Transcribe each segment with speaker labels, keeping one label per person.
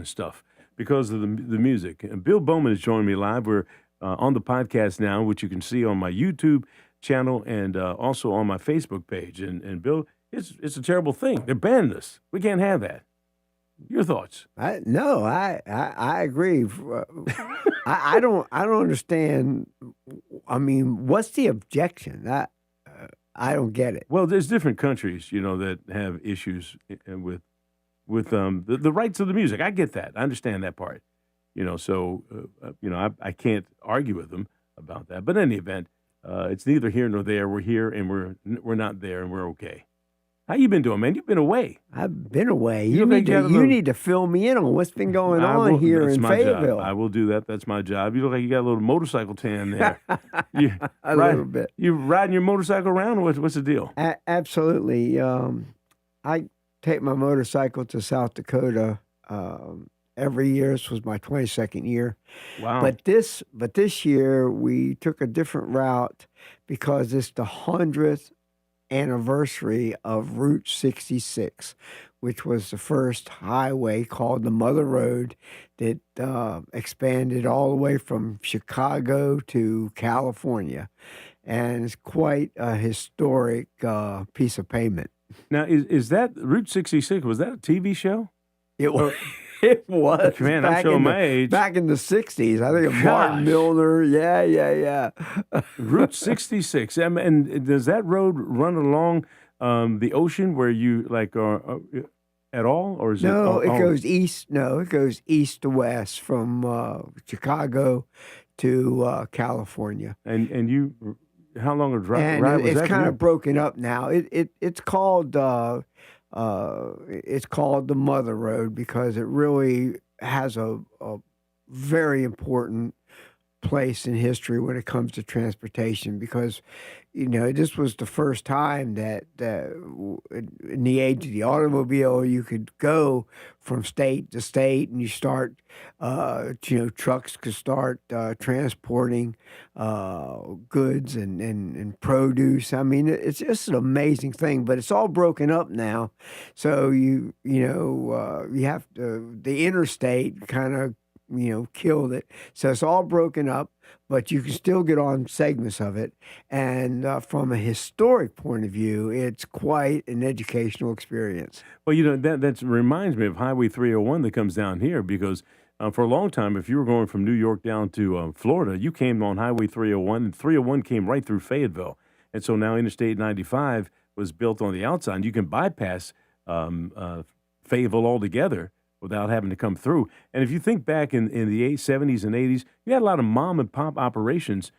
Speaker 1: and stuff because of the music. And Bill Bowman is joining me live. We're on the podcast now, which you can see on my YouTube channel and also on my Facebook page. And Bill, it's a terrible thing. They're banning us. We can't have that. Your thoughts?
Speaker 2: No, I agree. I don't understand. I mean, what's the objection? I don't get it.
Speaker 1: Well, there's different countries, that have issues with the rights of the music. I get that. I understand that part. So I can't argue with them about that. But in any event, it's neither here nor there. We're here and we're not there, and we're okay. How you been doing, man? You've been away.
Speaker 2: I've been away. You need to fill me in on what's been going on here in Fayetteville.
Speaker 1: I will do that. That's my job. You look like you got a little motorcycle tan there.
Speaker 2: Little bit.
Speaker 1: You riding your motorcycle around, or what's the deal?
Speaker 2: Absolutely. I take my motorcycle to South Dakota every year. This was my 22nd year.
Speaker 1: Wow.
Speaker 2: But this year we took a different route because it's the 100th anniversary of Route 66, which was the first highway called the Mother Road that expanded all the way from Chicago to California. And it's quite a historic piece of pavement.
Speaker 1: Now, is that Route 66? Was that a TV show?
Speaker 2: It was. It was.
Speaker 1: Man, I'm showing my age.
Speaker 2: Back in the 60s. I think of Martin Milner. Yeah.
Speaker 1: Route 66. And does that road run along the ocean where you are at all? Or is
Speaker 2: it goes east. No, it goes east to west from Chicago to California.
Speaker 1: And you, how long a ride was that?
Speaker 2: It's kind of broken up now. It's called... it's called the Mother Road because it really has a very important place in history when it comes to transportation because, this was the first time that in the age of the automobile, you could go from state to state and you start, trucks could start transporting goods and produce. I mean, it's just an amazing thing, but it's all broken up now. So you have to, the interstate kind of, killed it. So it's all broken up, but you can still get on segments of it. And from a historic point of view, it's quite an educational experience.
Speaker 1: Well, that reminds me of Highway 301 that comes down here because for a long time, if you were going from New York down to Florida, you came on Highway 301, and 301 came right through Fayetteville. And so now Interstate 95 was built on the outside, and you can bypass Fayetteville altogether without having to come through. And if you think back in the 70s and 80s, you had a lot of mom and pop operations,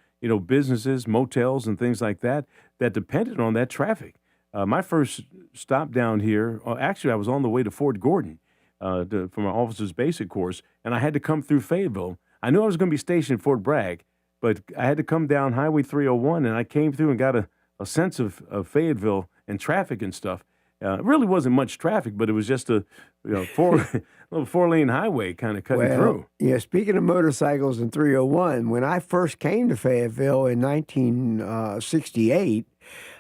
Speaker 1: businesses, motels and things like that depended on that traffic. My first stop down here, actually I was on the way to Fort Gordon for my officer's basic course, and I had to come through Fayetteville. I knew I was going to be stationed at Fort Bragg, but I had to come down Highway 301, and I came through and got a sense of Fayetteville and traffic and stuff. It really wasn't much traffic, but it was just a little 4-lane highway kind of cutting through.
Speaker 2: Yeah, speaking of motorcycles in 301, when I first came to Fayetteville in 1968,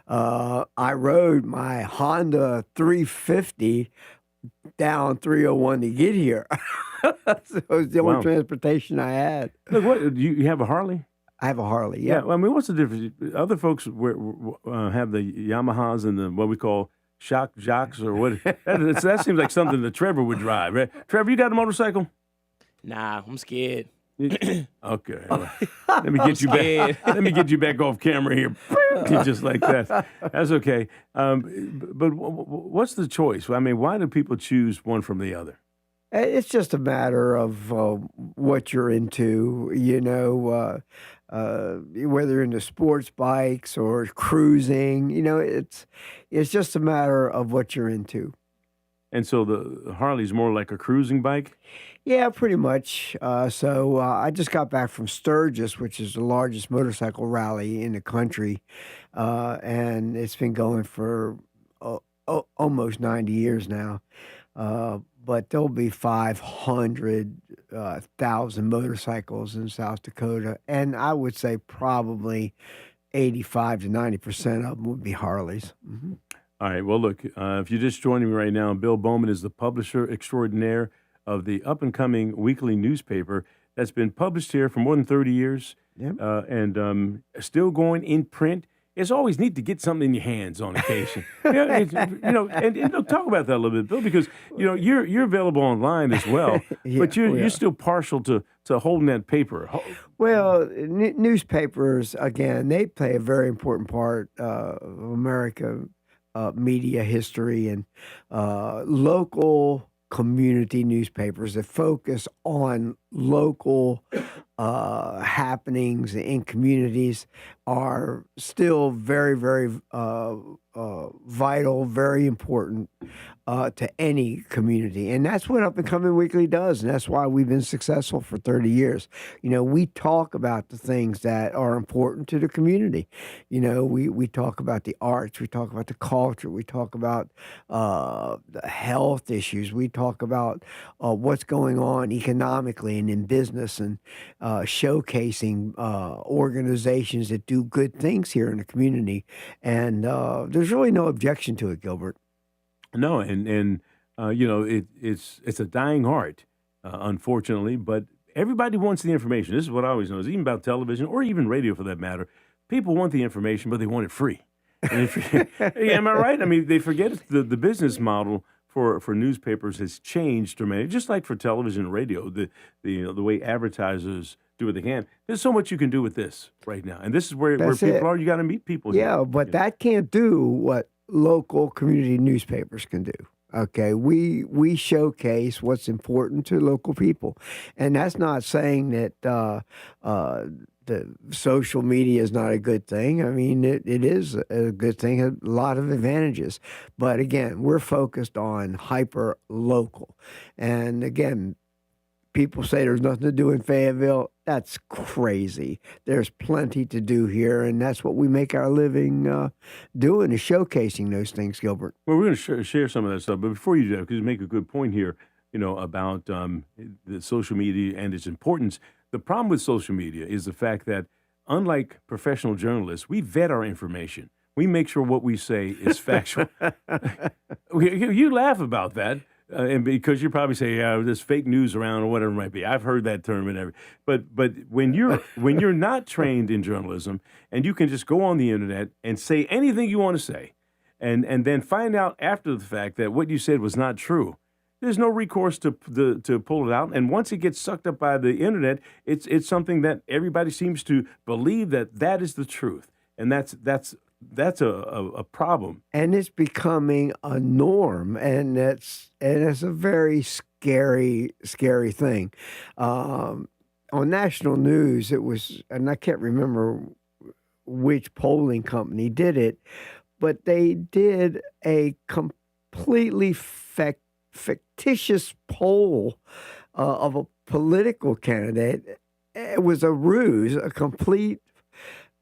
Speaker 2: I rode my Honda 350 down 301 to get here. So it was the only transportation I had.
Speaker 1: Look, what you have a Harley?
Speaker 2: I have a Harley, yeah.
Speaker 1: I mean, what's the difference? Other folks have the Yamahas and the what we call shock jocks or what? That seems like something that Trevor would drive, right? Trevor, you got a motorcycle?
Speaker 3: Nah, I'm scared.
Speaker 1: Okay. Let me get you back. Let me get you back off camera here. Just like that. That's okay. But what's the choice? I mean, why do people choose one from the other?
Speaker 2: It's just a matter of what you're into, whether you're into sports bikes or cruising, it's just a matter of what you're into.
Speaker 1: And so the Harley's more like a cruising bike?
Speaker 2: Yeah, pretty much. So I just got back from Sturgis, which is the largest motorcycle rally in the country, and it's been going for almost 90 years now. But there'll be 500,000 motorcycles in South Dakota, and I would say probably 85 to 90% of them would be Harleys. Mm-hmm.
Speaker 1: All right. Well, look, if you're just joining me right now, Bill Bowman is the publisher extraordinaire of the up-and-coming weekly newspaper that's been published here for more than 30 years
Speaker 2: Yep.
Speaker 1: and still going in print. It's always neat to get something in your hands on occasion. And look, talk about that a little bit, Bill, because you're available online as well,
Speaker 2: Yeah,
Speaker 1: but
Speaker 2: we
Speaker 1: you're
Speaker 2: are.
Speaker 1: still partial to holding that paper.
Speaker 2: Well, newspapers, again, they play a very important part of America media history, and local community newspapers that focus on local happenings in communities are still very, very vital, very important to any community. And that's what Up and Coming Weekly does. And that's why we've been successful for 30 years. We talk about the things that are important to the community. We talk about the arts, we talk about the culture, we talk about the health issues, we talk about what's going on economically and in business, and showcasing organizations that do good things here in the community. And there's really no objection to it, Gilbert.
Speaker 1: No, and it's a dying art, unfortunately. But everybody wants the information. This is what I always know. Is even about television or even radio, for that matter. People want the information, but they want it free. And am I right? I mean, they forget the business model for newspapers has changed dramatically. Just like for television and radio, the way advertisers do what they can. There's so much you can do with this right now, and this is where
Speaker 2: That's
Speaker 1: people
Speaker 2: it.
Speaker 1: are. You got to meet people.
Speaker 2: Yeah,
Speaker 1: here.
Speaker 2: but that can't do what local community newspapers can do. Okay, we showcase what's important to local people, and that's not saying that the social media is not a good thing. I mean, it is a good thing, a lot of advantages. But again, we're focused on hyper local, and again, people say there's nothing to do in Fayetteville. That's crazy. There's plenty to do here, and that's what we make our living doing, is showcasing those things, Gilbert.
Speaker 1: Well, we're going to share some of that stuff, but before you do that, because you make a good point here, about the social media and its importance. The problem with social media is the fact that, unlike professional journalists, we vet our information. We make sure what we say is factual. You laugh about that. And because you probably say, yeah, there's fake news around or whatever it might be. I've heard that term and everything. But when you're not trained in journalism and you can just go on the internet and say anything you want to say, and then find out after the fact that what you said was not true, there's no recourse to pull it out. And once it gets sucked up by the internet, it's something that everybody seems to believe that is the truth, and that's a problem.
Speaker 2: And it's becoming a norm, and it's a very scary thing. On national news, it was, and I can't remember which polling company did it, but they did a completely fictitious poll of a political candidate. It was a ruse, a complete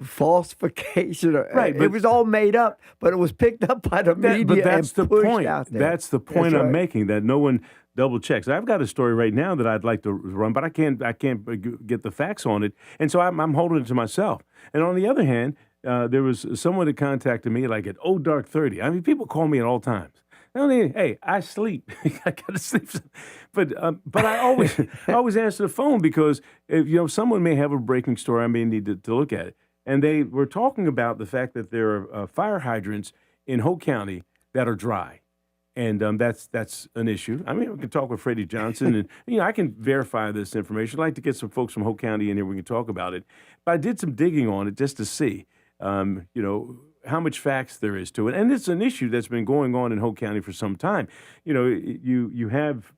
Speaker 2: falsification.
Speaker 1: Right,
Speaker 2: It
Speaker 1: but-
Speaker 2: was all made up, but it was picked up by the media
Speaker 1: But that's
Speaker 2: and
Speaker 1: the
Speaker 2: pushed
Speaker 1: point.
Speaker 2: out there.
Speaker 1: That's the point
Speaker 2: That's
Speaker 1: I'm
Speaker 2: right.
Speaker 1: making, that no one double checks. I've got a story right now that I'd like to run, but I can't get the facts on it, and so I'm holding it to myself. And on the other hand, there was someone that contacted me like at dark 30. I mean, people call me at all times. Hey, I sleep. I gotta sleep. But I always answer the phone, because if someone may have a breaking story, I may need to look at it. And they were talking about the fact that there are fire hydrants in Hope County that are dry. And that's an issue. I mean, we can talk with Freddie Johnson, and I can verify this information. I'd like to get some folks from Hope County in here. We can talk about it. But I did some digging on it just to see, how much facts there is to it. And it's an issue that's been going on in Hope County for some time. You have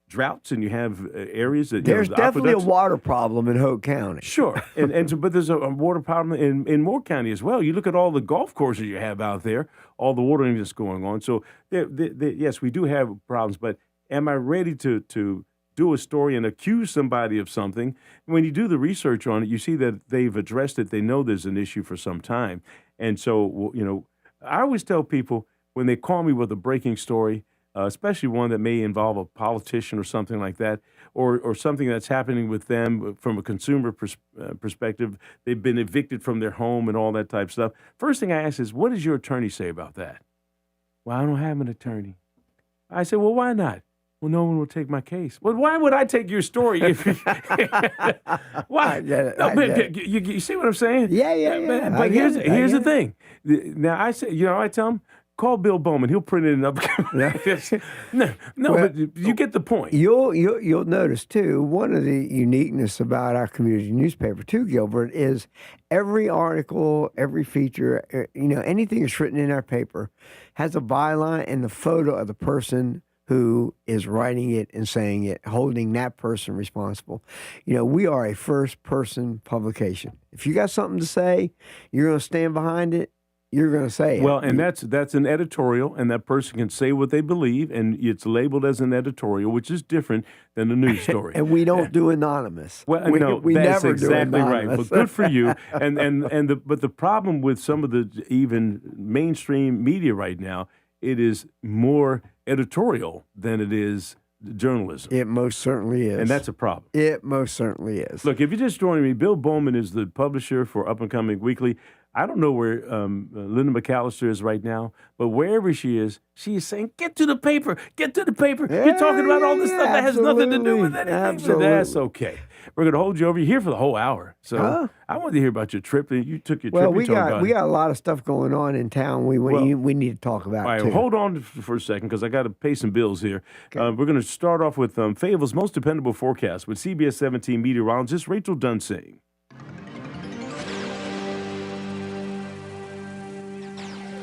Speaker 1: droughts, and you have areas that
Speaker 2: There's
Speaker 1: the
Speaker 2: definitely a
Speaker 1: aqueducts.
Speaker 2: water problem in Hope County.
Speaker 1: Sure, but there's a water problem in Moore County as well. You look at all the golf courses you have out there, all the watering that's going on. So yes, we do have problems, but am I ready to do a story and accuse somebody of something? When you do the research on it, you see that they've addressed it. They know there's an issue for some time, and so I always tell people when they call me with a breaking story, especially one that may involve a politician or something like that, or something that's happening with them from a consumer perspective. They've been evicted from their home and all that type of stuff. First thing I ask is, what does your attorney say about that? Well, I don't have an attorney. I said, well, why not? Well, no one will take my case. Well, why would I take your story? Why? You see what I'm saying?
Speaker 2: Yeah.
Speaker 1: But here's the thing. Now, I tell him, call Bill Bowman. He'll print it in up. But you get the point.
Speaker 2: You'll notice too. One of the uniqueness about our community newspaper too, Gilbert, is every article, every feature, anything that's written in our paper has a byline and the photo of the person who is writing it and saying it, holding that person responsible. We are a first-person publication. If you got something to say, you're going to stand behind it. You're going to say it.
Speaker 1: Well, and that's an editorial, and that person can say what they believe, and it's labeled as an editorial, which is different than a news story.
Speaker 2: And we don't do anonymous.
Speaker 1: Well,
Speaker 2: we
Speaker 1: that's
Speaker 2: never
Speaker 1: exactly
Speaker 2: do
Speaker 1: right.
Speaker 2: anonymous.
Speaker 1: Well, good for you. But the problem with some of the even mainstream media right now, it is more editorial than it is journalism.
Speaker 2: It most certainly is.
Speaker 1: And that's a problem.
Speaker 2: It most certainly is.
Speaker 1: Look, if you're just joining me, Bill Bowman is the publisher for Up and Coming Weekly. I don't know where Linda McAllister is right now, but wherever she is saying, get to the paper, get to the paper. You're talking about all this stuff that has nothing to do with anything.
Speaker 2: Absolutely.
Speaker 1: That's okay. We're going to hold you over. You're here for the whole hour. So I wanted to hear about your trip. You took your trip.
Speaker 2: Well, we got a lot of stuff going on in town we need to talk about,
Speaker 1: all right,
Speaker 2: too.
Speaker 1: Hold on for a second because I got to pay some bills here. Okay. We're going to start off with Fayetteville's most dependable forecast with CBS 17 meteorologist Rachel Dunsing.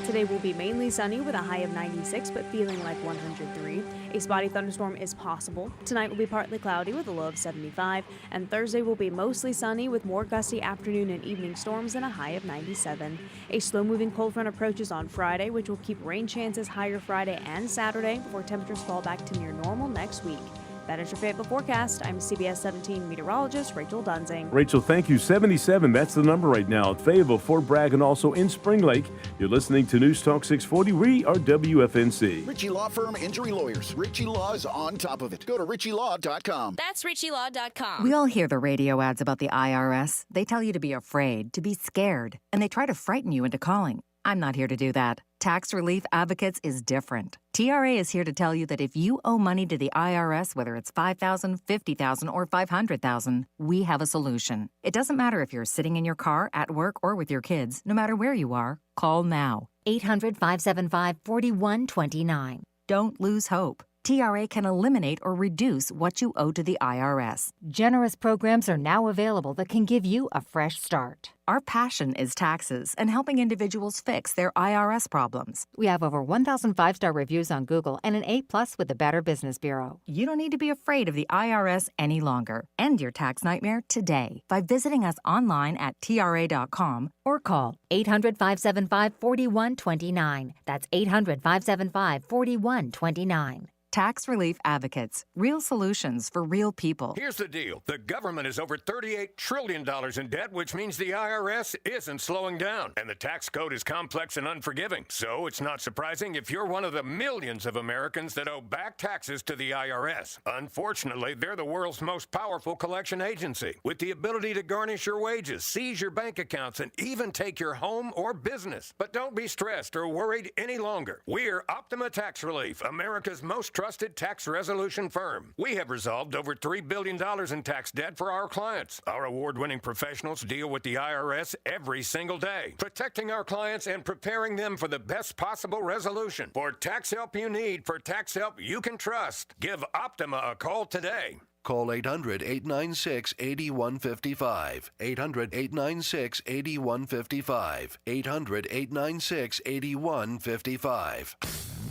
Speaker 4: Today will be mainly sunny with a high of 96, but feeling like 103. A spotty thunderstorm is possible. Tonight will be partly cloudy with a low of 75, and Thursday will be mostly sunny with more gusty afternoon and evening storms and a high of 97. A slow-moving cold front approaches on Friday, which will keep rain chances higher Friday and Saturday before temperatures fall back to near normal next week. That is your Fayetteville forecast. I'm CBS 17 meteorologist Rachel Dunsing.
Speaker 1: Rachel, thank you. 77, that's the number right now at Fayetteville, Fort Bragg, and also in Spring Lake. You're listening to News Talk 640. We are WFNC.
Speaker 5: Ritchie Law Firm Injury Lawyers. Ritchie Law is on top of it. Go to ritchielaw.com.
Speaker 6: That's ritchielaw.com.
Speaker 7: We all hear the radio ads about the IRS. They tell you to be afraid, to be scared, and they try to frighten you into calling. I'm not here to do that. Tax Relief Advocates is different. TRA is here to tell you that if you owe money to the IRS, whether it's $5,000, $50,000, or $500,000, we have a solution. It doesn't matter if you're sitting in your car, at work, or with your kids. No matter where you are, call now.
Speaker 6: 800-575-4129.
Speaker 7: Don't lose hope. TRA can eliminate or reduce what you owe to the IRS.
Speaker 6: Generous programs are now available that can give you a fresh start.
Speaker 7: Our passion is taxes and helping individuals fix their IRS problems.
Speaker 6: We have over 1,000 5-star reviews on Google and an A+ with the Better Business Bureau.
Speaker 7: You don't need to be afraid of the IRS any longer. End your tax nightmare today by visiting us online at TRA.com
Speaker 6: or call 800-575-4129. That's 800-575-4129.
Speaker 7: Tax Relief Advocates. Real solutions for real people.
Speaker 8: Here's the deal. The government is over $38 trillion in debt, which means the IRS isn't slowing down. And the tax code is complex and unforgiving. So it's not surprising if you're one of the millions of Americans that owe back taxes to the IRS. Unfortunately, they're the world's most powerful collection agency, with the ability to garnish your wages, seize your bank accounts, and even take your home or business. But don't be stressed or worried any longer. We're Optima Tax Relief, America's most trusted tax resolution firm. We have resolved over $3 billion in tax debt for our clients. Our award-winning professionals deal with the IRS every single day, protecting our clients and preparing them for the best possible resolution. For tax help you need, for tax help you can trust, give Optima a call today.
Speaker 9: Call 800-896-8155. 800-896-8155. 800-896-8155.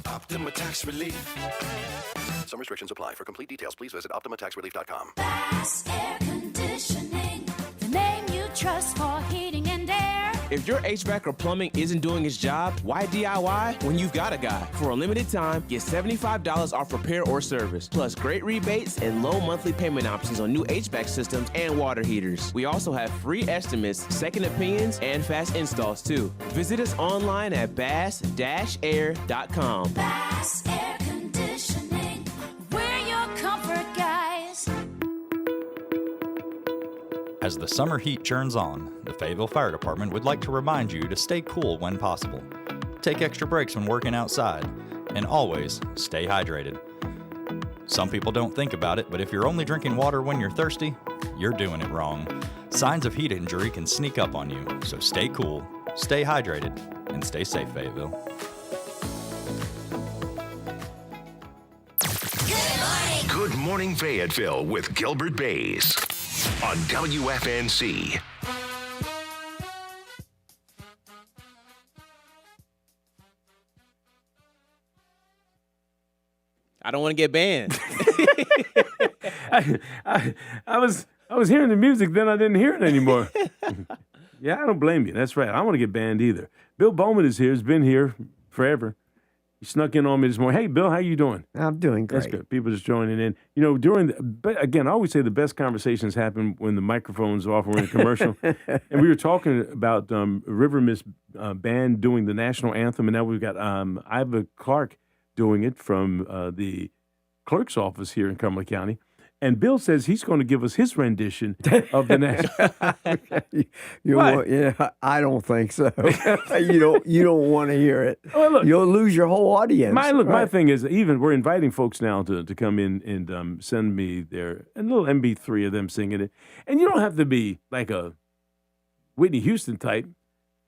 Speaker 10: Optima Tax Relief.
Speaker 9: Some restrictions apply. For complete details, please visit OptimaTaxRelief.com.
Speaker 11: Bass Air Conditioning, the name you trust for heating and air.
Speaker 3: If your HVAC or plumbing isn't doing its job, why DIY when you've got a guy? For a limited time, get $75 off repair or service, plus great rebates and low monthly payment options on new HVAC systems and water heaters. We also have free estimates, second opinions, and fast installs too. Visit us online at bass-air.com.
Speaker 11: Bass Air Conditioning, we're your comfort guys.
Speaker 12: As the summer heat churns on, the Fayetteville Fire Department would like to remind you to stay cool when possible. Take extra breaks when working outside, and always stay hydrated. Some people don't think about it, but if you're only drinking water when you're thirsty, you're doing it wrong. Signs of heat injury can sneak up on you, so stay cool, stay hydrated, and stay safe, Fayetteville.
Speaker 13: Good Morning Fayetteville with Gilbert Bays on WFNC.
Speaker 3: I don't want to get banned.
Speaker 1: I was hearing the music, then I didn't hear it anymore. Yeah, I don't blame you. That's right. I don't want to get banned either. Bill Bowman is here. He's been here forever. He snuck in on me this morning. Hey, Bill, how you doing?
Speaker 2: I'm doing great.
Speaker 1: That's good. People just joining in. You know, but again, I always say the best conversations happen when the microphone's off or in a commercial. And we were talking about River Mist Band doing the national anthem, and now we've got Iva Clark doing it from the clerk's office here in Cumberland County. And Bill says he's going to give us his rendition of the national.
Speaker 2: Yeah, I don't think so. You don't want to hear it.
Speaker 1: Well, look,
Speaker 2: you'll lose your whole audience.
Speaker 1: My thing is, even we're inviting folks now to come in and send me a little MP3 of them singing it. And you don't have to be like a Whitney Houston type.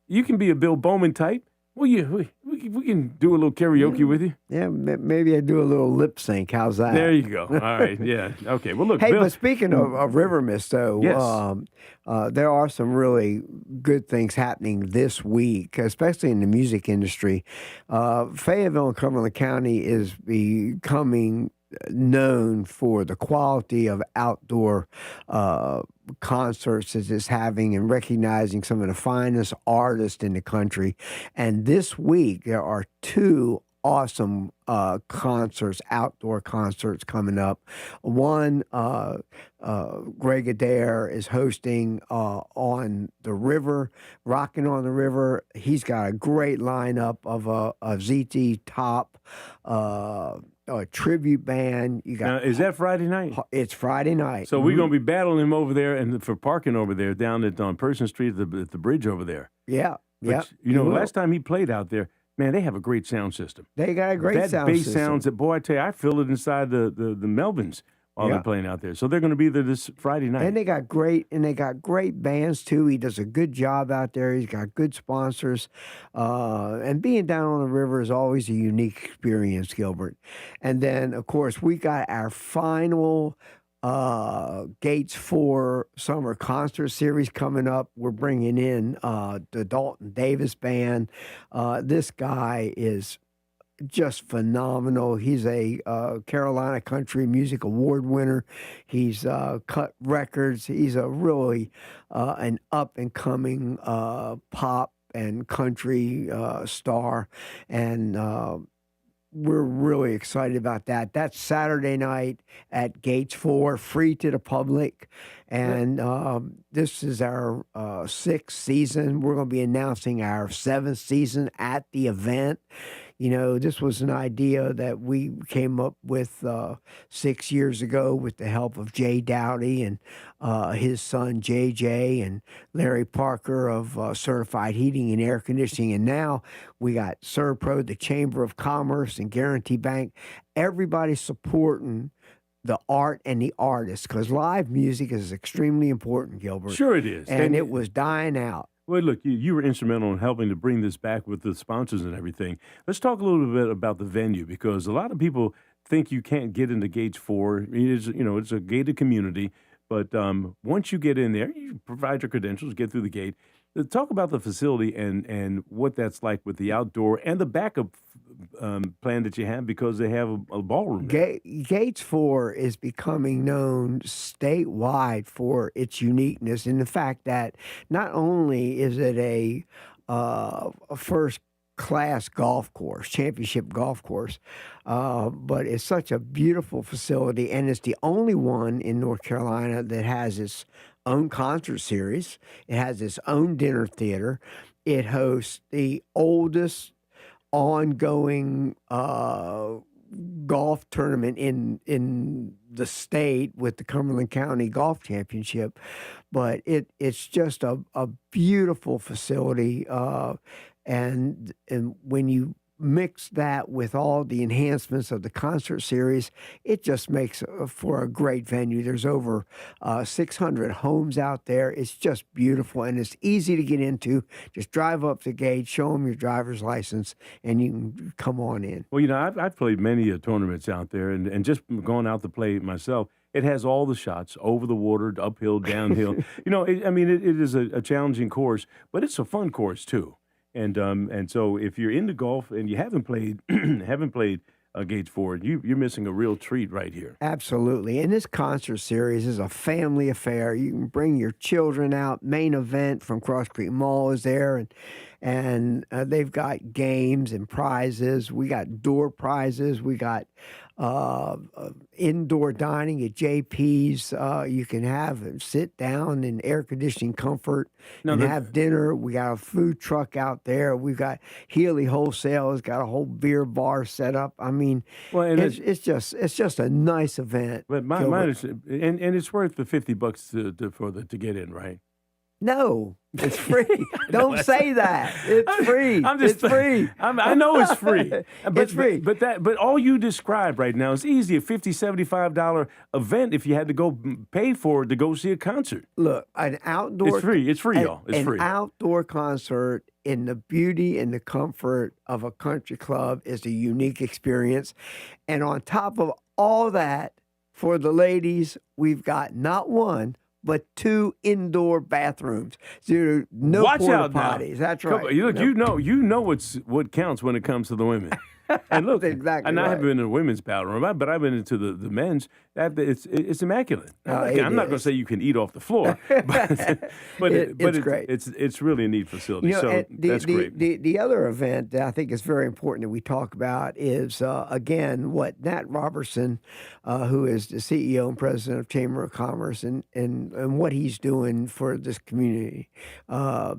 Speaker 1: You can be a Bill Bowman type. Well, we can do a little karaoke with you.
Speaker 2: Yeah, maybe I do a little lip sync. How's that?
Speaker 1: There you go. All right. Yeah. Okay. Well, look.
Speaker 2: Hey,
Speaker 1: Bill,
Speaker 2: but speaking of River Mist, though,
Speaker 1: yes.
Speaker 2: There are some really good things happening this week, especially in the music industry. Fayetteville and Cumberland County is becoming known for the quality of outdoor concerts that it's having and recognizing some of the finest artists in the country. And this week, there are two awesome concerts, outdoor concerts coming up. One, Greg Adair is hosting on the river, Rocking on the River. He's got a great lineup of a ZT Top, a tribute band. You got
Speaker 1: now, is that Friday night?
Speaker 2: It's Friday night.
Speaker 1: So we're going to be battling him over there and for parking over there down on Person Street at the bridge over there.
Speaker 2: Yeah.
Speaker 1: Which, last time he played out there, man, they have a great sound system.
Speaker 2: They got a great sound
Speaker 1: bass
Speaker 2: system.
Speaker 1: sounds that, boy, I tell you, I feel it inside the Melvins while they're playing out there. So they're going to be there this Friday night.
Speaker 2: And they got great bands too. He does a good job out there. He's got good sponsors. And being down on the river is always a unique experience, Gilbert. And then, of course, we got our final Gates 4 summer concert series coming up. We're bringing in the Dalton Davis Band. This guy is just phenomenal. He's a Carolina Country Music Award winner. He's cut records. He's a really an up-and-coming pop and country star. And we're really excited about that. That's Saturday night at Gates 4, free to the public. And this is our 6th season. We're going to be announcing our 7th season at the event. You know, this was an idea that we came up with 6 years ago with the help of Jay Dowdy and his son JJ and Larry Parker of Certified Heating and Air Conditioning. And now we got Servpro, the Chamber of Commerce, and Guarantee Bank. Everybody's supporting the art and the artists because live music is extremely important, Gilbert.
Speaker 1: Sure it is.
Speaker 2: And it was dying out.
Speaker 1: Well, look, you were instrumental in helping to bring this back with the sponsors and everything. Let's talk a little bit about the venue because a lot of people think you can't get into Gates 4. It's a gated community, but once you get in there, you provide your credentials, get through the gate. Talk about the facility and what that's like with the outdoor and the backup plan that you have because they have a ballroom.
Speaker 2: Gates 4 is becoming known statewide for its uniqueness and the fact that not only is it a first-class golf course, championship golf course, but it's such a beautiful facility, and it's the only one in North Carolina that has its own concert series. It has its own dinner theater. It hosts the oldest ongoing golf tournament in the state with the Cumberland County Golf Championship. But it's just a beautiful facility. And when you mix that with all the enhancements of the concert series, it just makes for a great venue. There's over 600 homes out there. It's just beautiful, and it's easy to get into. Just drive up the gate, show them your driver's license, and you can come on in.
Speaker 1: Well, I've played many tournaments out there, and just gone out to play myself. It has all the shots, over the water, uphill, downhill. It is a challenging course, but it's a fun course too. And so if you're into golf and you haven't played Gage Ford, you're missing a real treat right here.
Speaker 2: Absolutely. And this concert series is a family affair. You can bring your children out. Main event from Cross Creek Mall is there, and they've got games and prizes. We got door prizes. We got indoor dining at JP's. You can sit down in air conditioning comfort and have dinner. We got a food truck out there. We've got Healy Wholesale has got a whole beer bar set up. I mean, it's just a nice event.
Speaker 1: But mine is, and it's worth the $50 to get in, right?
Speaker 2: No, it's free. Don't say that. It's free. It's free.
Speaker 1: I know it's free.
Speaker 2: It's free.
Speaker 1: But all you described right now is easy. A $50, $75 event if you had to go pay for it to go see a concert.
Speaker 2: Look, an outdoor.
Speaker 1: It's free. It's free, y'all. It's free.
Speaker 2: An outdoor concert in the beauty and the comfort of a country club is a unique experience. And on top of all that, for the ladies, we've got not one, but 2 indoor bathrooms. So no
Speaker 1: Watch
Speaker 2: porta
Speaker 1: out
Speaker 2: potties.
Speaker 1: now.
Speaker 2: That's right.
Speaker 1: Look, you know what counts when it comes to the women. And look,
Speaker 2: exactly
Speaker 1: and
Speaker 2: right.
Speaker 1: I haven't been in a women's powder room, but I've been into the men's. It's immaculate. I'm not going to say you can eat off the floor, but it's great. It's really a neat facility. That's great.
Speaker 2: The other event that I think is very important that we talk about is again what Nat Robertson, who is the CEO and president of Chamber of Commerce, and what he's doing for this community,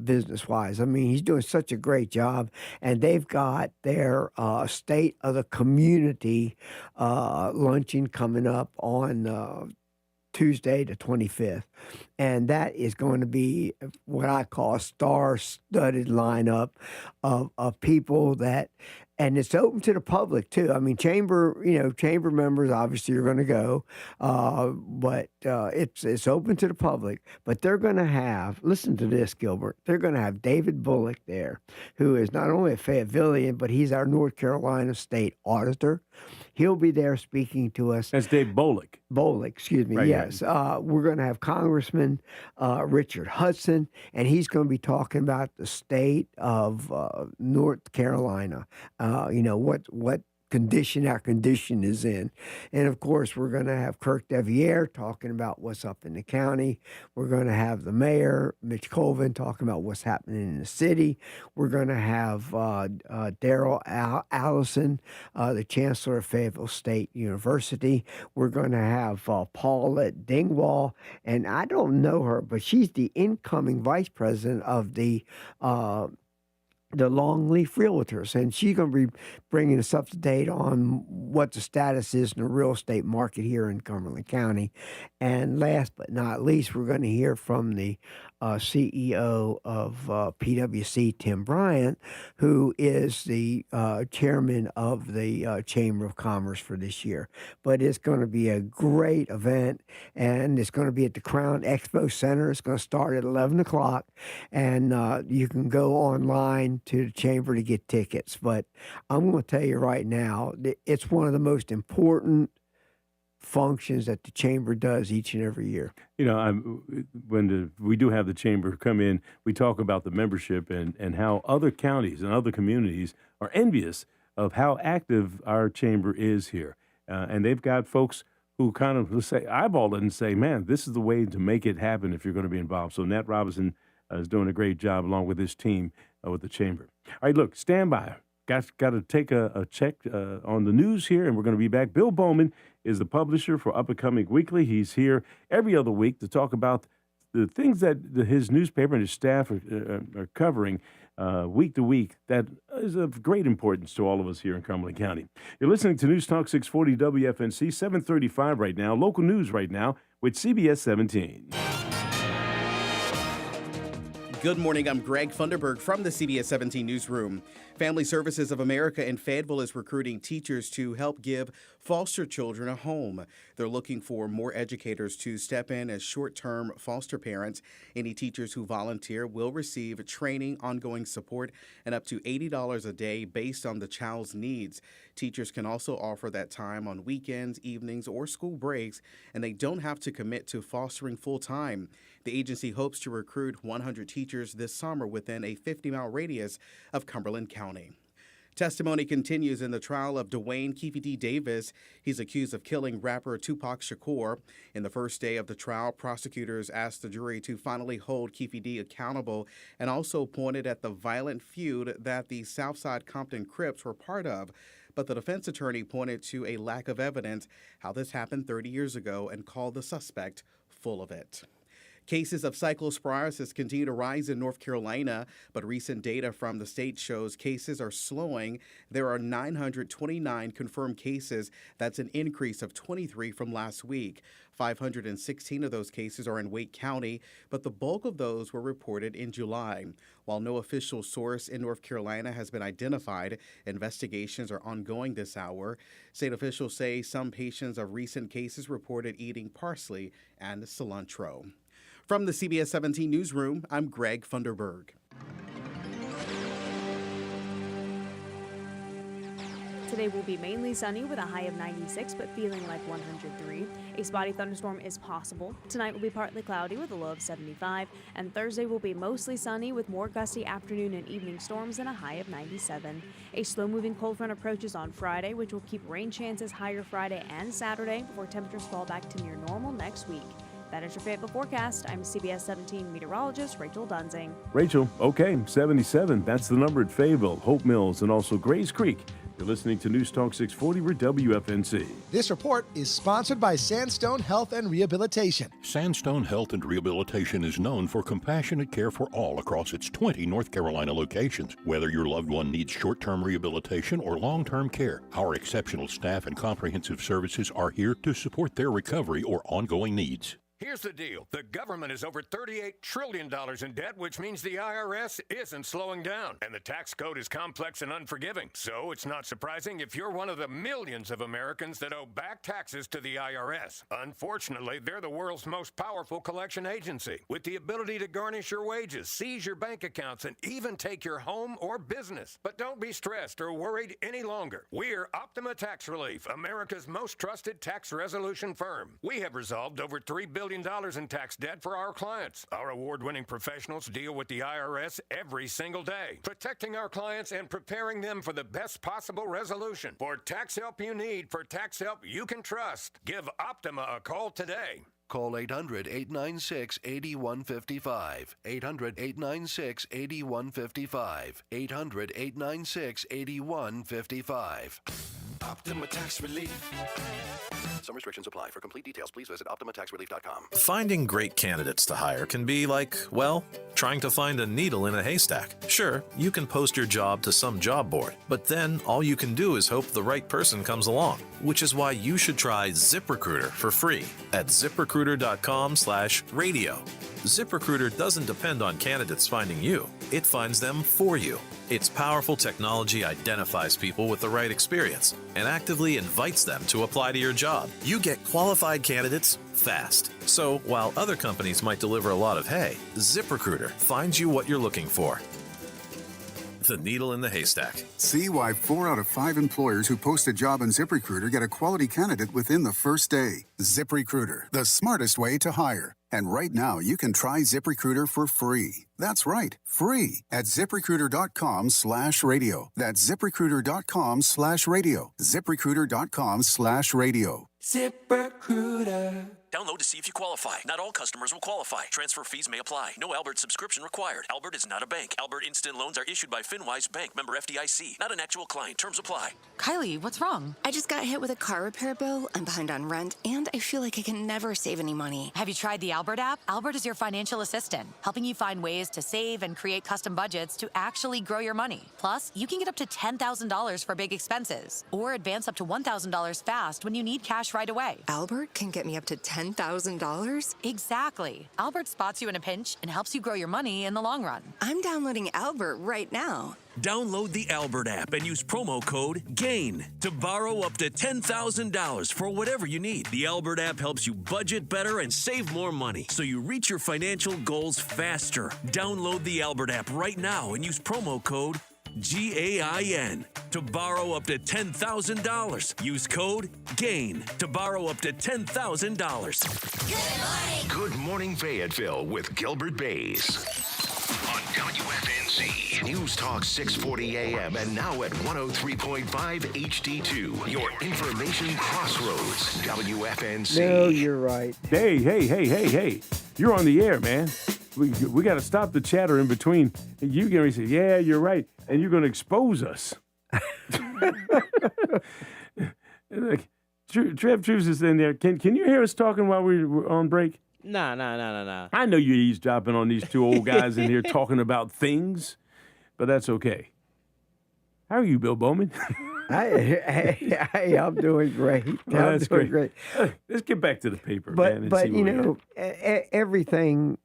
Speaker 2: business wise. I mean, he's doing such a great job, and they've got their State of the Community luncheon coming up on Tuesday the 25th. And that is going to be what I call a star-studded lineup of people that, and it's open to the public too. I mean, chamber members obviously are going to go, but it's open to the public. But they're going to have, listen to this, Gilbert. They're going to have David Bullock there, who is not only a Fayettevillean, but he's our North Carolina state auditor. He'll be there speaking to us.
Speaker 1: That's Dave Bullock.
Speaker 2: Bullock, excuse me.
Speaker 1: Right,
Speaker 2: yes,
Speaker 1: right.
Speaker 2: We're going to have Congressman Richard Hudson, and he's going to be talking about the state of North Carolina. What condition our condition is in. And of course, we're going to have Kirk Deviere talking about what's up in the county. We're going to have the mayor, Mitch Colvin, talking about what's happening in the city. We're going to have Daryl Allison, the chancellor of Fayetteville State University. We're going to have Paulette Dingwall, and I don't know her, but she's the incoming vice president of the Longleaf Realtors, and she's going to be bringing us up to date on what the status is in the real estate market here in Cumberland County. And last but not least, we're going to hear from the CEO of PwC, Tim Bryant, who is the chairman of the Chamber of Commerce for this year. But it's going to be a great event, and it's going to be at the Crown Expo Center. It's going to start at 11 o'clock, and you can go online to the Chamber to get tickets. But I'm going to tell you right now, it's one of the most important functions that the Chamber does each and every year.
Speaker 1: When we do have the Chamber come in, we talk about the membership and how other counties and other communities are envious of how active our Chamber is here. And they've got folks who kind of, let's say, eyeball it and say, man, this is the way to make it happen if you're going to be involved. So Nat Robinson is doing a great job along with his team with the Chamber. All right, look, stand by. Got to take a check on the news here, and we're going to be back. Bill Bowman is the publisher for Up and Coming Weekly. He's here every other week to talk about the things that his newspaper and his staff are covering week to week that is of great importance to all of us here in Cumberland County. You're listening to News Talk 640 WFNC, 735 right now, local news right now with CBS 17.
Speaker 14: Good morning. I'm Greg Funderburg from the CBS 17 Newsroom. Family Services of America in Fayetteville is recruiting teachers to help give foster children a home. They're looking for more educators to step in as short-term foster parents. Any teachers who volunteer will receive training, ongoing support, and up to $80 a day based on the child's needs. Teachers can also offer that time on weekends, evenings, or school breaks, and they don't have to commit to fostering full-time. The agency hopes to recruit 100 teachers this summer within a 50-mile radius of Cumberland County. Testimony continues in the trial of Dwayne Keefe D. Davis. He's accused of killing rapper Tupac Shakur. In the first day of the trial, prosecutors asked the jury to finally hold Keefe D. accountable and also pointed at the violent feud that the Southside Compton Crips were part of. But the defense attorney pointed to a lack of evidence how this happened 30 years ago and called the suspect full of it. Cases of cyclosporiasis continue to rise in North Carolina, but recent data from the state shows cases are slowing. There are 929 confirmed cases. That's an increase of 23 from last week. 516 of those cases are in Wake County, but the bulk of those were reported in July. While no official source in North Carolina has been identified, investigations are ongoing this hour. State officials say some patients of recent cases reported eating parsley and cilantro. From the CBS 17 Newsroom, I'm Greg Funderburg.
Speaker 4: Today will be mainly sunny with a high of 96, but feeling like 103. A spotty thunderstorm is possible. Tonight will be partly cloudy with a low of 75, and Thursday will be mostly sunny with more gusty afternoon and evening storms and a high of 97. A slow-moving cold front approaches on Friday, which will keep rain chances higher Friday and Saturday before temperatures fall back to near normal next week. That is your Fayetteville forecast. I'm CBS 17 meteorologist Rachel Dunsing.
Speaker 1: Rachel, okay, 77. That's the number at Fayetteville, Hope Mills, and also Grays Creek. You're listening to News Talk 640 for WFNC.
Speaker 15: This report is sponsored by Sandstone Health and Rehabilitation.
Speaker 16: Sandstone Health and Rehabilitation is known for compassionate care for all across its 20 North Carolina locations. Whether your loved one needs short-term rehabilitation or long-term care, our exceptional staff and comprehensive services are here to support their recovery or ongoing needs.
Speaker 8: Here's the deal. The government is over $38 trillion in debt, which means the IRS isn't slowing down. And the tax code is complex and unforgiving. So it's not surprising if you're one of the millions of Americans that owe back taxes to the IRS. Unfortunately, they're the world's most powerful collection agency, with the ability to garnish your wages, seize your bank accounts, and even take your home or business. But don't be stressed or worried any longer. We're Optima Tax Relief, America's most trusted tax resolution firm. We have resolved over $3 billion in tax debt for our clients. Our award-winning professionals deal with the IRS every single day, protecting our clients and preparing them for the best possible resolution. For tax help you need, for tax help you can trust, give Optima a call today.
Speaker 9: Call 800-896-8155. 800-896-8155. 800-896-8155.
Speaker 10: Optima Tax Relief.
Speaker 9: Some restrictions apply. For complete details, please visit OptimaTaxRelief.com.
Speaker 17: Finding great candidates to hire can be like, well, trying to find a needle in a haystack. Sure, you can post your job to some job board, but then all you can do is hope the right person comes along, which is why you should try ZipRecruiter for free at ZipRecruiter.com/radio. ZipRecruiter doesn't depend on candidates finding you. It finds them for you. Its powerful technology identifies people with the right experience and actively invites them to apply to your job. You get qualified candidates fast. So while other companies might deliver a lot of hay, ZipRecruiter finds you what you're looking for. The needle in the haystack.
Speaker 18: See why 4 out of 5 employers who post a job on ZipRecruiter get a quality candidate within the first day. ZipRecruiter, the smartest way to hire. And right now, you can try ZipRecruiter for free. That's right, free at ZipRecruiter.com/radio. That's ZipRecruiter.com/radio. ZipRecruiter.com/radio.
Speaker 19: ZipRecruiter. Download to see if you qualify. Not all customers will qualify. Transfer fees may apply. No Albert subscription required. Albert is not a bank. Albert Instant Loans are issued by FinWise Bank, member FDIC. Not an actual client. Terms apply.
Speaker 20: Kylie, what's wrong? I just got hit with a car repair bill. I'm behind on rent, and I feel like I can never save any money.
Speaker 7: Have you tried the Albert app? Albert is your financial assistant, helping you find ways to save and create custom budgets to actually grow your money. Plus, you can get up to $10,000 for big expenses, or advance up to $1,000 fast when you need cash right away.
Speaker 20: Albert can get me up to $10,000 $10,000?
Speaker 21: Exactly. Albert spots you in a pinch and helps you grow your money in the long run.
Speaker 20: I'm downloading Albert right now.
Speaker 19: Download the Albert app and use promo code GAIN to borrow up to $10,000 for whatever you need. The Albert app helps you budget better and save more money so you reach your financial goals faster. Download the Albert app right now and use promo code GAIN to borrow up to $10,000. Use code GAIN to borrow up to $10,000.
Speaker 13: Good morning, Fayetteville with Gilbert Bays. On WFNZ, News Talk 640 AM and now at 103.5 HD2. Your information crossroads, WFNZ.
Speaker 2: No, you're right.
Speaker 1: Hey. You're on the air, man. We got to stop the chatter in between. You going to say, yeah, you're right. And you're going to expose us. Like, Trev Trues is in there. Can you hear us talking while we're on break?
Speaker 22: Nah.
Speaker 1: I know you're eavesdropping on these two old guys in here talking about things, but that's okay. How are you, Bill Bowman?
Speaker 2: Hey, I'm doing great.
Speaker 1: That's great. Let's get back to the paper, man.
Speaker 2: But you know, everything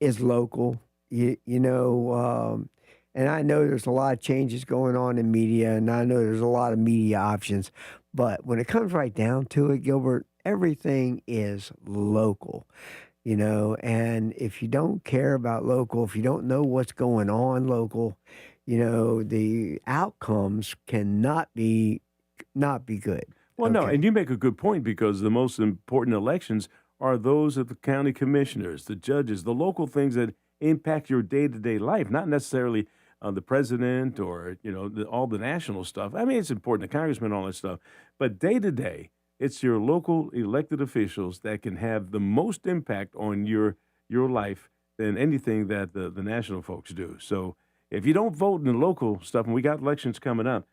Speaker 2: is local. You know, and I know there's a lot of changes going on in media, and I know there's a lot of media options. But when it comes right down to it, Gilbert, everything is local, you know, and if you don't care about local, if you don't know what's going on local, you know, the outcomes cannot be good.
Speaker 1: Well, no, and you make a good point because the most important elections are those of the county commissioners, the judges, the local things that impact your day-to-day life, not necessarily the president or, you know, all the national stuff. I mean, it's important, the congressman, all that stuff. But day-to-day, it's your local elected officials that can have the most impact on your life than anything that the national folks do. So if you don't vote in the local stuff, and we got elections coming up,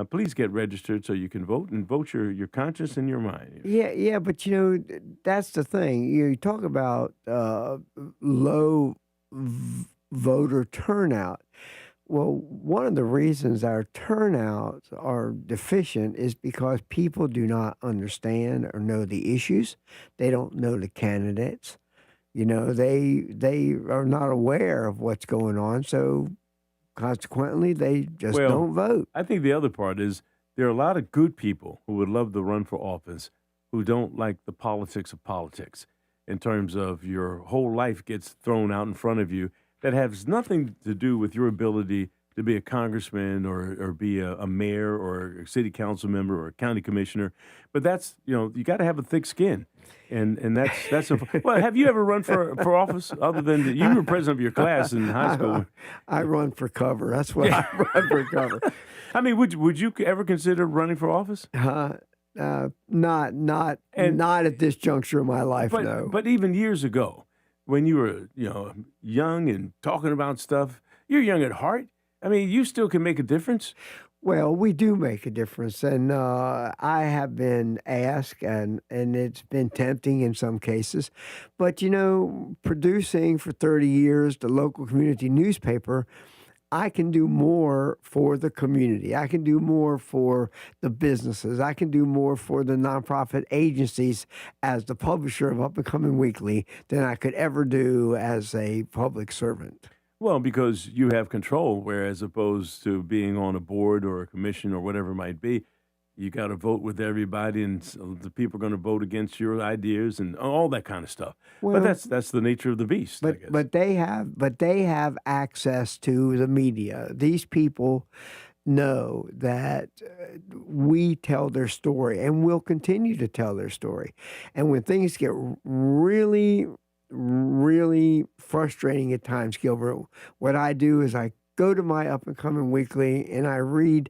Speaker 1: please get registered so you can vote and vote your conscience and your mind.
Speaker 2: Yeah, but you know, that's the thing. You talk about low voter turnout. Well, one of the reasons our turnouts are deficient is because people do not understand or know the issues. They don't know the candidates. You know, they are not aware of what's going on. So consequently, they just don't vote.
Speaker 1: I think the other part is there are a lot of good people who would love to run for office who don't like the politics of politics in terms of your whole life gets thrown out in front of you. That has nothing to do with your ability to be a congressman or be a mayor or a city council member or a county commissioner. But that's, you know, you got to have a thick skin. And that's well, have you ever run for office other than you were president of your class in high school?
Speaker 2: I run for cover. That's what I run for cover.
Speaker 1: I mean, would you ever consider running for office?
Speaker 2: Not at this juncture of my life, no.
Speaker 1: But even years ago, when you were, you know, young and talking about stuff, you're young at heart. I mean, you still can make a difference.
Speaker 2: Well, we do make a difference, and I have been asked, and it's been tempting in some cases. But, you know, producing for 30 years the local community newspaper, I can do more for the community. I can do more for the businesses. I can do more for the nonprofit agencies as the publisher of Up and Coming Weekly than I could ever do as a public servant.
Speaker 1: Well, because you have control, whereas opposed to being on a board or a commission or whatever it might be, you got to vote with everybody, and the people are going to vote against your ideas and all that kind of stuff. Well, but that's the nature of the beast. I guess.
Speaker 2: But they have access to the media. These people know that we tell their story, and we'll continue to tell their story. And when things get really frustrating at times, Gilbert, what I do is I go to my Up and Coming Weekly and I read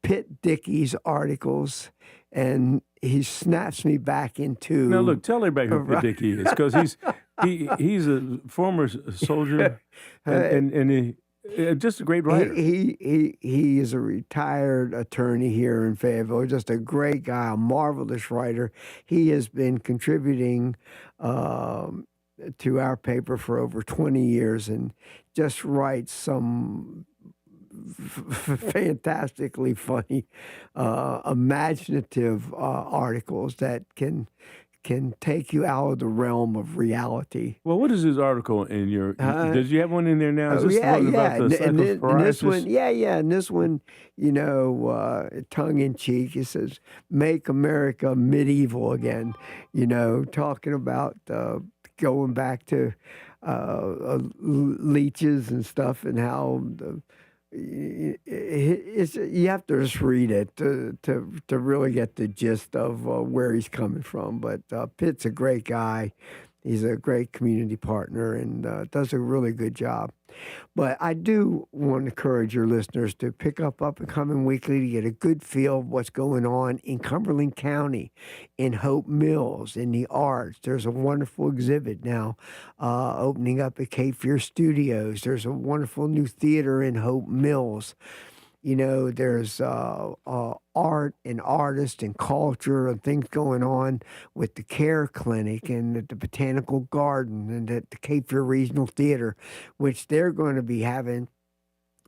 Speaker 2: Pitt Dickey's articles, and he snaps me back into.
Speaker 1: Now, look, tell everybody who Pitt Dickey is, because he's a former soldier, and he just a great writer.
Speaker 2: He is a retired attorney here in Fayetteville. Just a great guy, a marvelous writer. He has been contributing to our paper for over 20 years, and just writes some fantastically funny, imaginative articles that can can take you out of the realm of reality.
Speaker 1: Well, what is this article in your? Did you have one in there now? Is this
Speaker 2: Yeah,
Speaker 1: one
Speaker 2: yeah.
Speaker 1: about the
Speaker 2: And this one,
Speaker 1: psychoparalysis?
Speaker 2: yeah. And this one, tongue in cheek, it says, "Make America medieval again." Talking about going back to leeches and stuff, and how you have to just read it to really get the gist of where he's coming from. But Pitt's a great guy. He's a great community partner and does a really good job. But I do want to encourage your listeners to pick up and Coming Weekly to get a good feel of what's going on in Cumberland County, in Hope Mills, in the arts. There's a wonderful exhibit now opening up at Cape Fear Studios. There's a wonderful new theater in Hope Mills. There's art and artists and culture and things going on with the Care Clinic and at the Botanical Garden and at the Cape Fear Regional Theater, which they're going to be having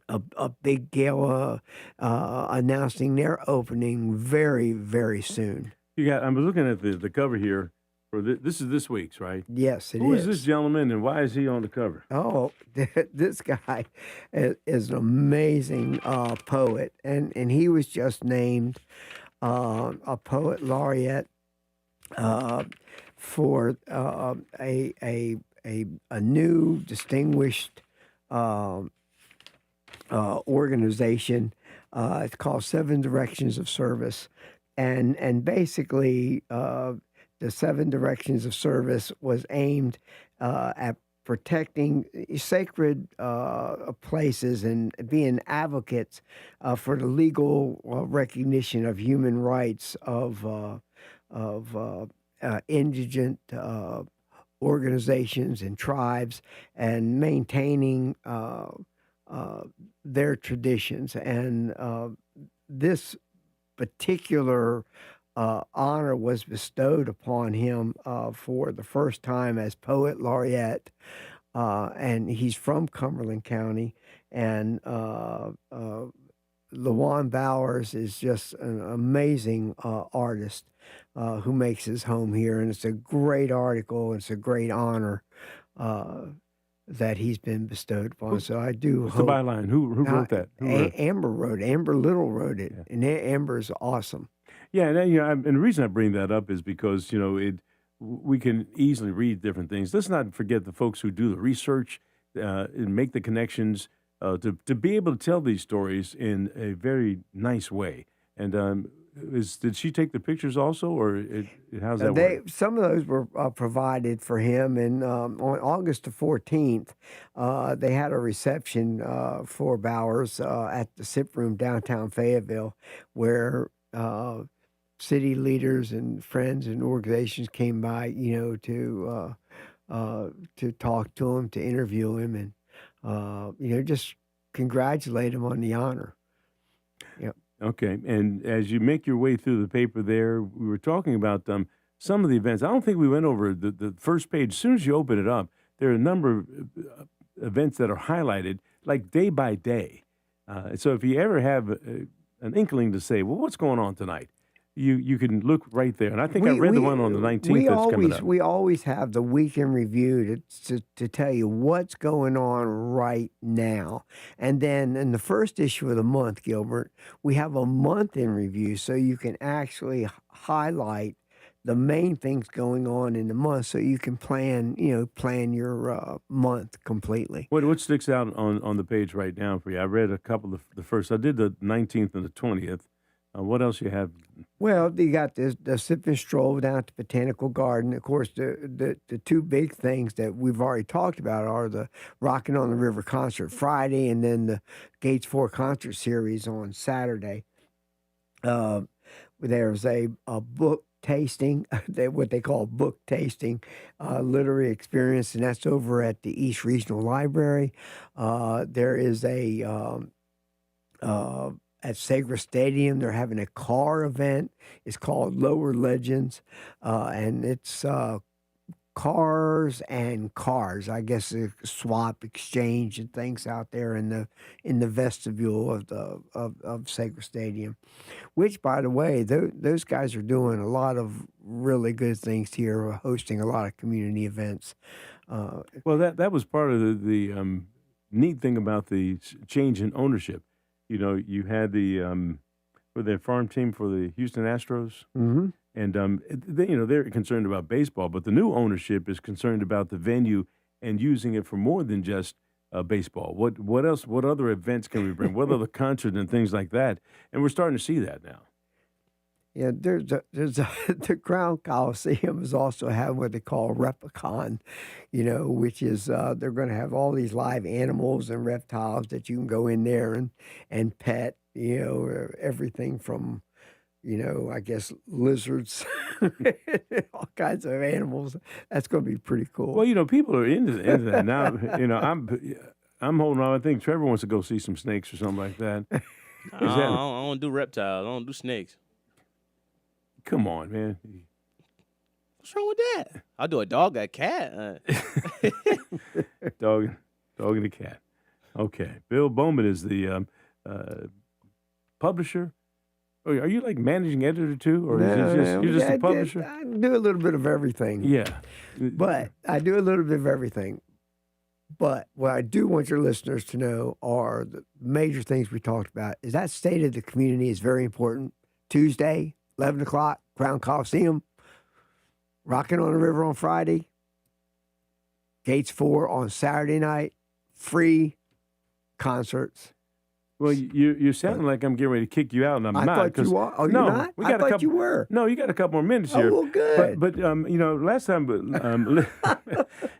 Speaker 2: a big gala announcing their opening very, very soon.
Speaker 1: I was looking at the cover here. This is this week's, right?
Speaker 2: Yes, it is.
Speaker 1: Who is this gentleman, and why is he on the cover?
Speaker 2: Oh, this guy is an amazing poet, and he was just named a poet laureate for a new distinguished organization. It's called Seven Directions of Service, and basically. The Seven Directions of Service was aimed at protecting sacred places and being advocates for the legal recognition of human rights of indigent organizations and tribes, and maintaining their traditions. And this particular honor was bestowed upon him for the first time as Poet Laureate, and he's from Cumberland County. And LaJuan Bowers is just an amazing artist who makes his home here, and it's a great article. It's a great honor that he's been bestowed upon. So I do
Speaker 1: What's
Speaker 2: hope.
Speaker 1: the byline? Who wrote that?
Speaker 2: Amber wrote it. Amber Little wrote it, and Amber is awesome.
Speaker 1: Yeah, and the reason I bring that up is because we can easily read different things. Let's not forget the folks who do the research and make the connections to be able to tell these stories in a very nice way. And did she take the pictures also, or how's that work?
Speaker 2: Some of those were provided for him, and on August the 14th, they had a reception for Bowers at the SIP Room downtown Fayetteville, where city leaders and friends and organizations came by, to talk to him, to interview him, and just congratulate him on the honor. Yep.
Speaker 1: Okay, and as you make your way through the paper there, we were talking about some of the events. I don't think we went over the first page. As soon as you open it up, there are a number of events that are highlighted, like day by day. So if you ever have an inkling to say, well, what's going on tonight? You can look right there. And I think I read the one on the 19th that's coming up.
Speaker 2: We always have the week in review to tell you what's going on right now. And then in the first issue of the month, Gilbert, we have a month in review, so you can actually highlight the main things going on in the month, so you can plan your month completely.
Speaker 1: What sticks out on the page right now for you? I read a couple of the first. I did the 19th and the 20th. What else you have?
Speaker 2: Well, you got the sip and stroll down at the Botanical Garden. Of course, the two big things that we've already talked about are the Rockin' on the River concert Friday, and then the Gates 4 concert series on Saturday. There's a book tasting, what they call book tasting, literary experience, and that's over at the East Regional Library. There is at Sagra Stadium, they're having a car event. It's called Lower Legends, and it's cars and cars. I guess a swap exchange and things out there in the vestibule of the of Sager Stadium, which, by the way, those guys are doing a lot of really good things here, hosting a lot of community events.
Speaker 1: Well, that was part of the neat thing about the change in ownership. You know, you had for their farm team for the Houston Astros.
Speaker 2: Mm-hmm.
Speaker 1: And they're concerned about baseball, but the new ownership is concerned about the venue and using it for more than just baseball. What else? What other events can we bring? What other concerts and things like that? And we're starting to see that now.
Speaker 2: Yeah, the Crown Coliseum is also having what they call Replicon, which is they're going to have all these live animals and reptiles that you can go in there and pet. Everything from I guess lizards, all kinds of animals. That's going to be pretty cool.
Speaker 1: Well, people are into that now. I'm holding on. I think Trevor wants to go see some snakes or something like that.
Speaker 5: I don't do reptiles. I don't do snakes.
Speaker 1: Come on, man.
Speaker 5: What's wrong with that? I'll do a dog, a cat.
Speaker 1: Dog and a cat. Okay. Bill Bowman is the publisher. Are you like managing editor too, or you're just a publisher?
Speaker 2: I do a little bit of everything.
Speaker 1: Yeah,
Speaker 2: but I do a little bit of everything. But what I do want your listeners to know are the major things we talked about. Is that state of the community is very important. Tuesday, 11 o'clock, Crown Coliseum. Rockin' on the River on Friday. Gates 4 on Saturday night. Free concerts.
Speaker 1: Well, you're sounding like I'm getting ready to kick you out, and I'm not.
Speaker 2: I thought you were. Oh,
Speaker 1: no,
Speaker 2: you're not? I thought you were.
Speaker 1: No, you got a couple more minutes here.
Speaker 2: Oh, well, good.
Speaker 1: But last time,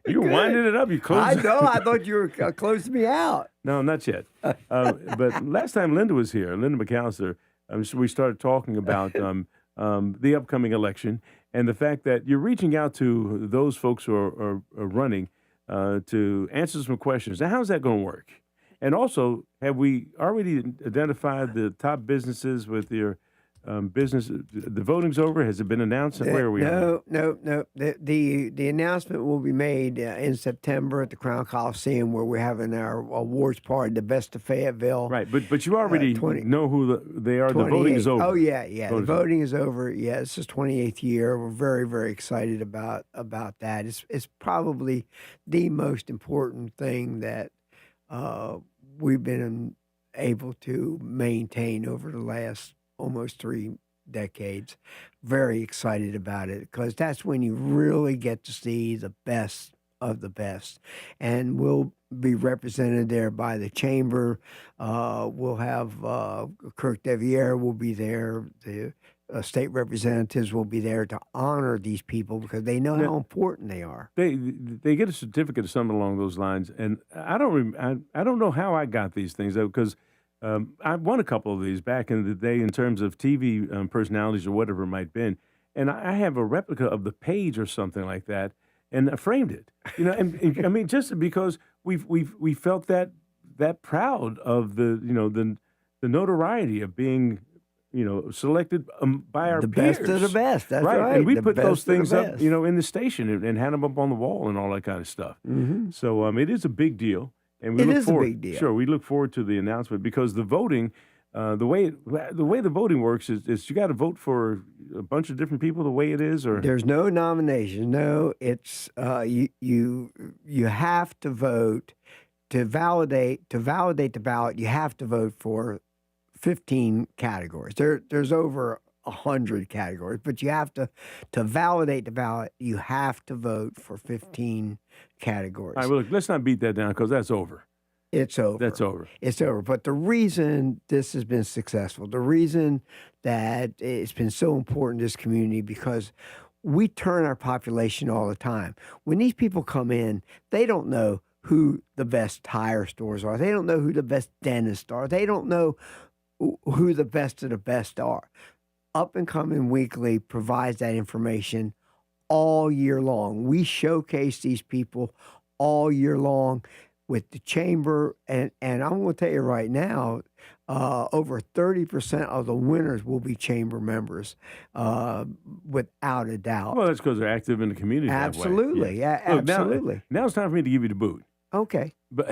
Speaker 1: you were winding it up. You closed.
Speaker 2: I know. I thought you were closing me out.
Speaker 1: No, not yet. But last time Linda was here, Linda McAllister, so we started talking about the upcoming election and the fact that you're reaching out to those folks who are running to answer some questions. Now, how's that going to work? And also, have we already identified the top businesses with your business? The voting's over. Has it been announced? Where are we?
Speaker 2: No. The announcement will be made in September at the Crown Coliseum, where we're having our awards party, the Best of Fayetteville.
Speaker 1: Right, but you already know who they are. The voting is over.
Speaker 2: Oh yeah. The voting is over. Yeah, this is 28th year. We're very, very excited about that. It's probably the most important thing that we've been able to maintain over the last almost 3 decades. Very excited about it because that's when you really get to see the best of the best. And we'll be represented there by the chamber. We'll have Kirk Deviere will be there. The state representatives will be there to honor these people because they know how important they are.
Speaker 1: They get a certificate or something along those lines, and I don't know how I got these things though, because I won a couple of these back in the day in terms of TV personalities or whatever it might have been, and I have a replica of the page or something like that, and I framed it. And I mean just because we felt that proud of the notoriety of being selected by our peers.
Speaker 2: The best of the best. That's right.
Speaker 1: And we put those things up, in the station and had them up on the wall and all that kind of stuff.
Speaker 2: Mm-hmm.
Speaker 1: So it is a big deal. And we
Speaker 2: it
Speaker 1: look
Speaker 2: is
Speaker 1: forward,
Speaker 2: a big deal.
Speaker 1: Sure, we look forward to the announcement because the voting, the way the voting works is you got to vote for a bunch of different people the way it is, or
Speaker 2: there's no nomination. No, it's you have to vote to validate the ballot. You have to vote for 15 categories. There's over 100 categories, but you have to validate the ballot. You have to vote for 15 categories.
Speaker 1: All right, well, look, let's not beat that down because that's over.
Speaker 2: It's over.
Speaker 1: That's over.
Speaker 2: It's over. But the reason this has been successful, the reason that it's been so important to this community, because we turn our population all the time. When these people come in, they don't know who the best tire stores are. They don't know who the best dentists are. They don't know who the best of the best are. Up and Coming Weekly provides that information all year long. We showcase these people all year long with the chamber. And I'm going to tell you right now, over 30% of the winners will be chamber members, without a doubt.
Speaker 1: Well, that's because they're active in the community.
Speaker 2: Absolutely,
Speaker 1: that way.
Speaker 2: yeah, absolutely.
Speaker 1: Now it's time for me to give you the boot.
Speaker 2: Okay.
Speaker 1: But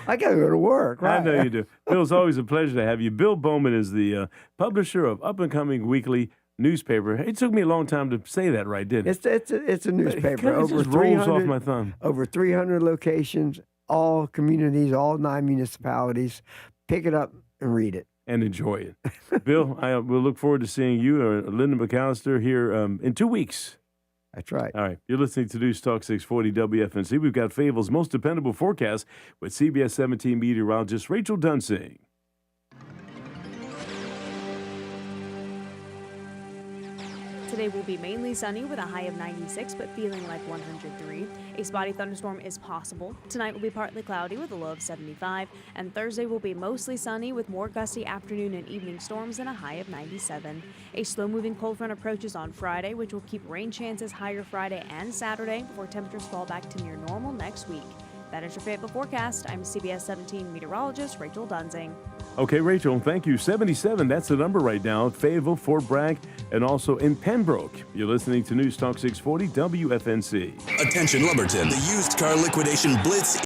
Speaker 2: I got to go to work, right?
Speaker 1: I know you do. Bill, it's always a pleasure to have you. Bill Bowman is the publisher of up-and-coming weekly newspaper. It took me a long time to say that right, didn't it?
Speaker 2: It's a newspaper.
Speaker 1: It just rolls off my thumb.
Speaker 2: Over 300 locations, all communities, all 9 municipalities. Pick it up and read it.
Speaker 1: And enjoy it. Bill, we'll look forward to seeing you or Linda McAllister here in 2 weeks.
Speaker 2: That's right.
Speaker 1: All right. You're listening to News Talk 640 WFNC. We've got Fayetteville's most dependable forecast with CBS 17 meteorologist Rachel Dunsing.
Speaker 4: Today will be mainly sunny with a high of 96, but feeling like 103. A spotty thunderstorm is possible. Tonight will be partly cloudy with a low of 75, and Thursday will be mostly sunny with more gusty afternoon and evening storms and a high of 97. A slow-moving cold front approaches on Friday, which will keep rain chances higher Friday and Saturday before temperatures fall back to near normal next week. That is your Fayetteville forecast. I'm CBS 17 meteorologist Rachel Dunsing.
Speaker 1: Okay, Rachel, thank you. 77, that's the number right now. Fayetteville, Fort Bragg, and also in Pembroke. You're listening to News Talk 640 WFNC.
Speaker 6: Attention Lumberton, the used car liquidation blitz